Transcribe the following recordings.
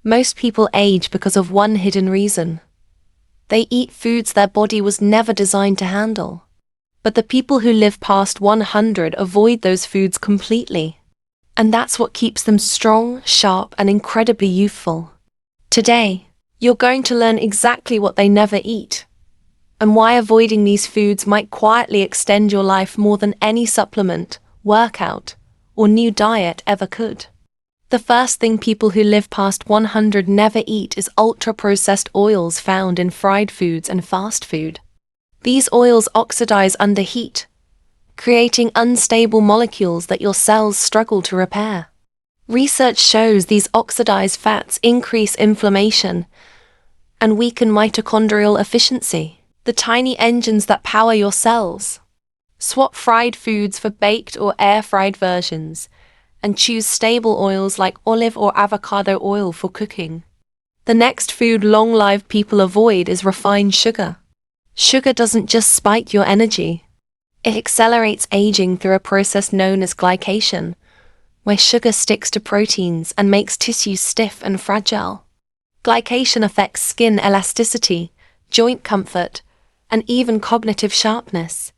Most people age because of one hidden reason. They eat foods their body was never designed to handle. But the people who live past 100 avoid those foods completely. And that's what keeps them strong, sharp, and incredibly youthful. Today, you're going to learn exactly what they never eat, and why avoiding these foods might quietly extend your life more than any supplement, workout, or new diet ever could. The first thing people who live past 100 never eat is ultra-processed oils found in fried foods and fast food. These oils oxidize under heat, creating unstable molecules that your cells struggle to repair. Research shows these oxidized fats increase inflammation and weaken mitochondrial efficiency, the tiny engines that power your cells. Swap fried foods for baked or air-fried versions, and choose stable oils like olive or avocado oil for cooking. The next food long-lived people avoid is refined sugar. Sugar doesn't just spike your energy. It accelerates aging through a process known as glycation, where sugar sticks to proteins and makes tissues stiff and fragile. Glycation affects skin elasticity, joint comfort, and even cognitive sharpness.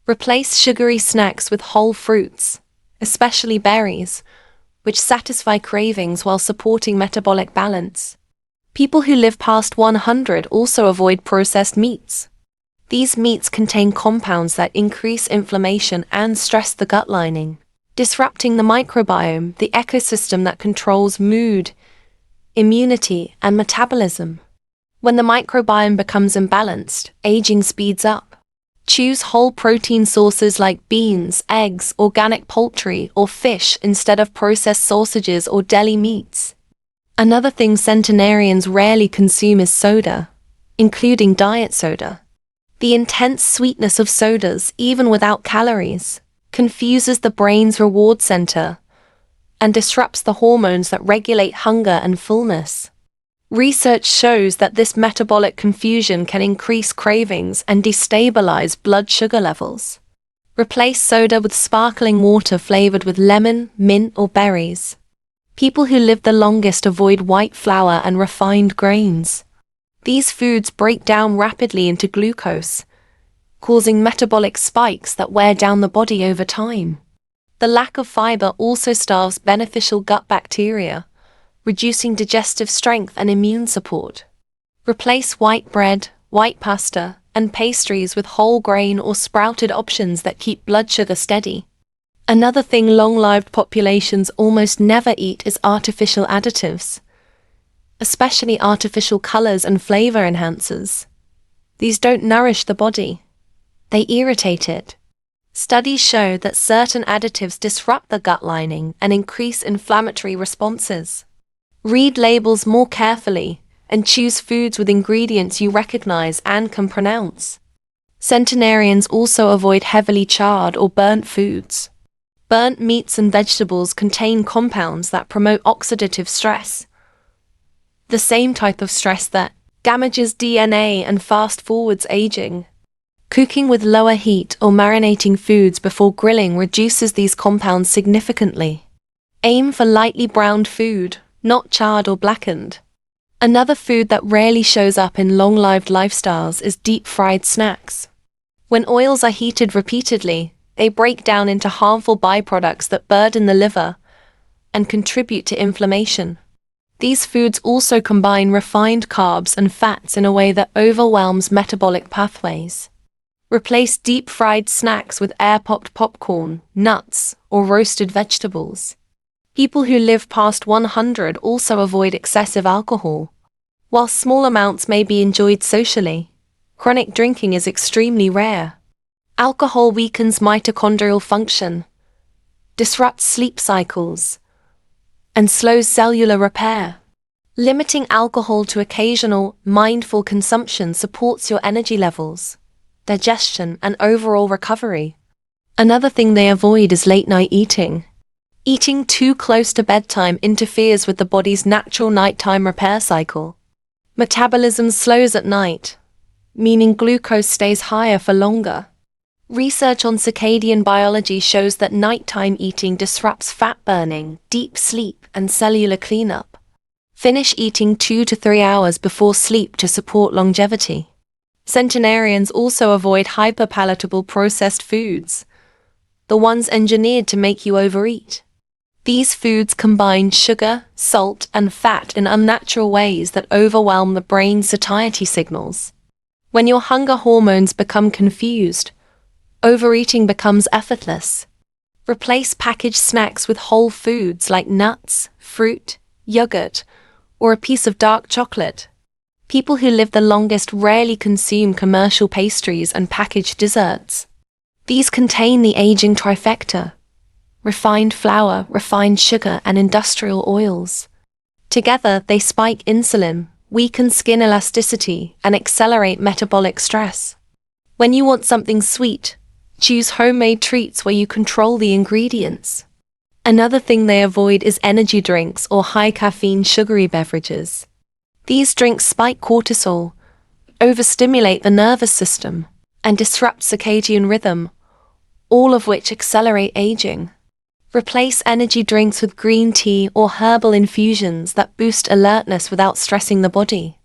Replace sugary snacks with whole fruits, especially berries, which satisfy cravings while supporting metabolic balance. People who live past 100 also avoid processed meats. These meats contain compounds that increase inflammation and stress the gut lining, disrupting the microbiome, the ecosystem that controls mood, immunity, and metabolism. When the microbiome becomes imbalanced, aging speeds up. Choose whole protein sources like beans, eggs, organic poultry, or fish instead of processed sausages or deli meats. Another thing centenarians rarely consume is soda, including diet soda. The intense sweetness of sodas, even without calories, confuses the brain's reward center and disrupts the hormones that regulate hunger and fullness. Research shows that this metabolic confusion can increase cravings and destabilize blood sugar levels. Replace soda with sparkling water flavored with lemon, mint, or berries. People who live the longest avoid white flour and refined grains. These foods break down rapidly into glucose, causing metabolic spikes that wear down the body over time. The lack of fiber also starves beneficial gut bacteria, reducing digestive strength and immune support. Replace white bread, white pasta, and pastries with whole grain or sprouted options that keep blood sugar steady. Another thing long-lived populations almost never eat is artificial additives, especially artificial colors and flavor enhancers. These don't nourish the body. They irritate it. Studies show that certain additives disrupt the gut lining and increase inflammatory responses. Read labels more carefully and choose foods with ingredients you recognize and can pronounce. Centenarians also avoid heavily charred or burnt foods. Burnt meats and vegetables contain compounds that promote oxidative stress, the same type of stress that damages DNA and fast-forwards aging. Cooking with lower heat or marinating foods before grilling reduces these compounds significantly. Aim for lightly browned food, not charred or blackened. Another food that rarely shows up in long-lived lifestyles is deep-fried snacks. When oils are heated repeatedly, they break down into harmful byproducts that burden the liver and contribute to inflammation. These foods also combine refined carbs and fats in a way that overwhelms metabolic pathways. Replace deep-fried snacks with air-popped popcorn, nuts, or roasted vegetables. People who live past 100 also avoid excessive alcohol. While small amounts may be enjoyed socially, chronic drinking is extremely rare. Alcohol weakens mitochondrial function, disrupts sleep cycles, and slows cellular repair. Limiting alcohol to occasional, mindful consumption supports your energy levels, digestion, and overall recovery. Another thing they avoid is late-night eating. Eating too close to bedtime interferes with the body's natural nighttime repair cycle. Metabolism slows at night, meaning glucose stays higher for longer. Research on circadian biology shows that nighttime eating disrupts fat burning, deep sleep, and cellular cleanup. Finish eating 2 to 3 hours before sleep to support longevity. Centenarians also avoid hyperpalatable processed foods, the ones engineered to make you overeat. These foods combine sugar, salt, and fat in unnatural ways that overwhelm the brain's satiety signals. When your hunger hormones become confused, overeating becomes effortless. Replace packaged snacks with whole foods like nuts, fruit, yogurt, or a piece of dark chocolate. People who live the longest rarely consume commercial pastries and packaged desserts. These contain the aging trifecta: refined flour, refined sugar, and industrial oils. Together, they spike insulin, weaken skin elasticity, and accelerate metabolic stress. When you want something sweet, choose homemade treats where you control the ingredients. Another thing they avoid is energy drinks or high-caffeine sugary beverages. These drinks spike cortisol, overstimulate the nervous system, and disrupt circadian rhythm, all of which accelerate aging. Replace energy drinks with green tea or herbal infusions that boost alertness without stressing the body.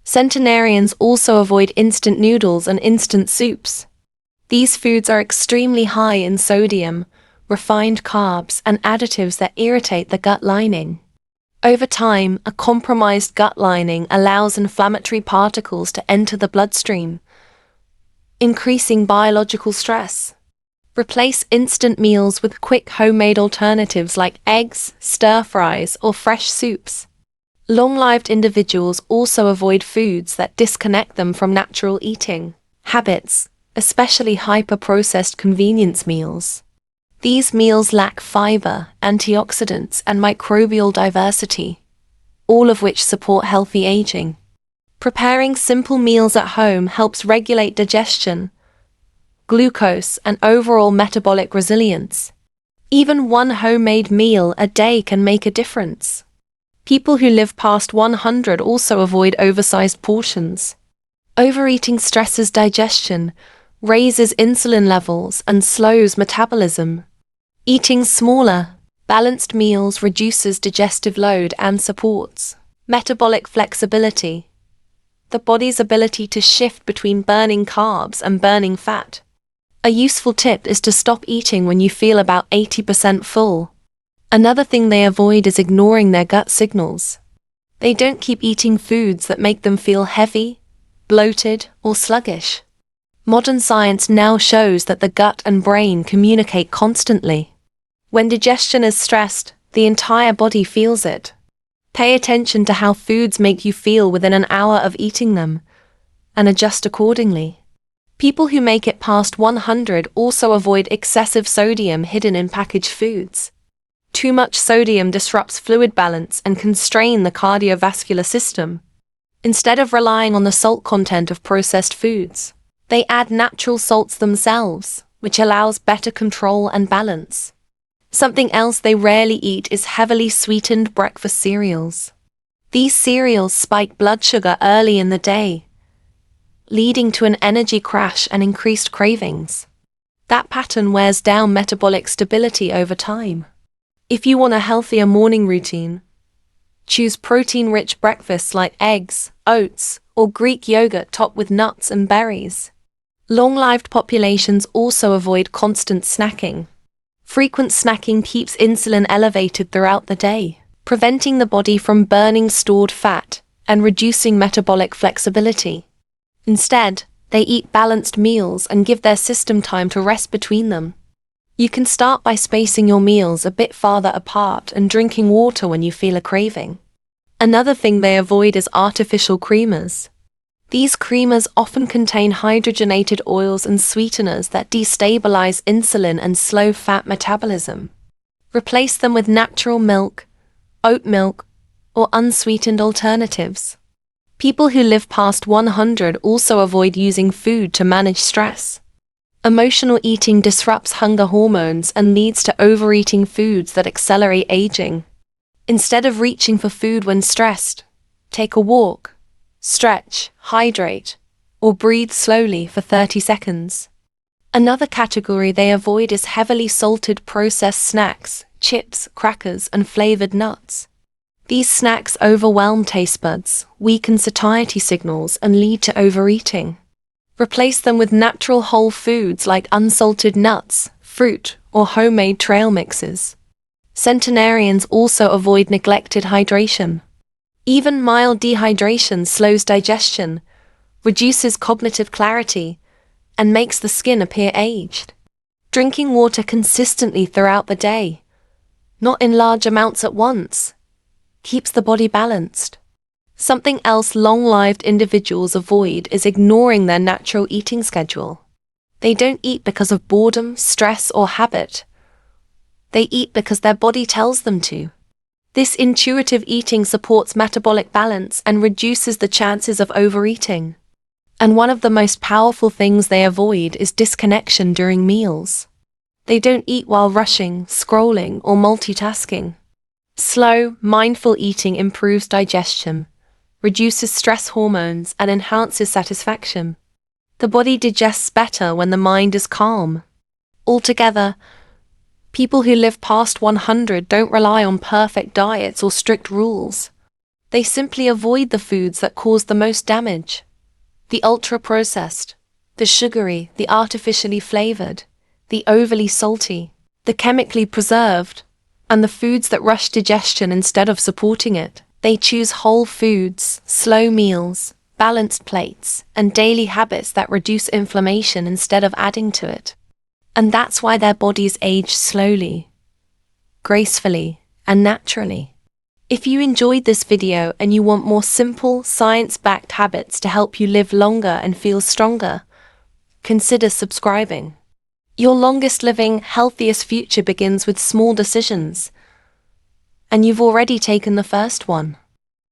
Centenarians also avoid instant noodles and instant soups. These foods are extremely high in sodium, refined carbs, and additives that irritate the gut lining. Over time, a compromised gut lining allows inflammatory particles to enter the bloodstream, increasing biological stress. Replace instant meals with quick homemade alternatives like eggs, stir-fries, or fresh soups. Long-lived individuals also avoid foods that disconnect them from natural eating habits, especially hyper-processed convenience meals. These meals lack fiber, antioxidants, and microbial diversity, all of which support healthy aging. Preparing simple meals at home helps regulate digestion, glucose, and overall metabolic resilience. Even one homemade meal a day can make a difference. People who live past 100 also avoid oversized portions. Overeating stresses digestion, raises insulin levels, and slows metabolism. Eating smaller, balanced meals reduces digestive load and supports metabolic flexibility, the body's ability to shift between burning carbs and burning fat. A useful tip is to stop eating when you feel about 80% full. Another thing they avoid is ignoring their gut signals. They don't keep eating foods that make them feel heavy, bloated, or sluggish. Modern science now shows that the gut and brain communicate constantly. When digestion is stressed, the entire body feels it. Pay attention to how foods make you feel within an hour of eating them, and adjust accordingly. People who make it past 100 also avoid excessive sodium hidden in packaged foods. Too much sodium disrupts fluid balance and can strain the cardiovascular system. Instead of relying on the salt content of processed foods, they add natural salts themselves, which allows better control and balance. Something else they rarely eat is heavily sweetened breakfast cereals. These cereals spike blood sugar early in the day, leading to an energy crash and increased cravings. That pattern wears down metabolic stability over time. If you want a healthier morning routine, choose protein-rich breakfasts like eggs, oats, or Greek yogurt topped with nuts and berries. Long-lived populations also avoid constant snacking. Frequent snacking keeps insulin elevated throughout the day, preventing the body from burning stored fat and reducing metabolic flexibility. Instead, they eat balanced meals and give their system time to rest between them. You can start by spacing your meals a bit farther apart and drinking water when you feel a craving. Another thing they avoid is artificial creamers. These creamers often contain hydrogenated oils and sweeteners that destabilize insulin and slow fat metabolism. Replace them with natural milk, oat milk, or unsweetened alternatives. People who live past 100 also avoid using food to manage stress. Emotional eating disrupts hunger hormones and leads to overeating foods that accelerate aging. Instead of reaching for food when stressed, take a walk, stretch, hydrate, or breathe slowly for 30 seconds. Another category they avoid is heavily salted processed snacks, chips, crackers, and flavored nuts. These snacks overwhelm taste buds, weaken satiety signals, and lead to overeating. Replace them with natural whole foods like unsalted nuts, fruit, or homemade trail mixes. Centenarians also avoid neglected hydration. Even mild dehydration slows digestion, reduces cognitive clarity, and makes the skin appear aged. Drinking water consistently throughout the day, not in large amounts at once, keeps the body balanced. Something else long-lived individuals avoid is ignoring their natural eating schedule. They don't eat because of boredom, stress, or habit. They eat because their body tells them to. This intuitive eating supports metabolic balance and reduces the chances of overeating. And one of the most powerful things they avoid is disconnection during meals. They don't eat while rushing, scrolling, or multitasking. Slow, mindful eating improves digestion, reduces stress hormones, and enhances satisfaction. The body digests better when the mind is calm. Altogether, people who live past 100 don't rely on perfect diets or strict rules. They simply avoid the foods that cause the most damage. The ultra-processed, the sugary, the artificially flavored, the overly salty, the chemically preserved, and the foods that rush digestion instead of supporting it. They choose whole foods, slow meals, balanced plates, and daily habits that reduce inflammation instead of adding to it. And that's why their bodies age slowly, gracefully, and naturally. If you enjoyed this video and you want more simple, science-backed habits to help you live longer and feel stronger, consider subscribing. Your longest living, healthiest future begins with small decisions, and you've already taken the first one.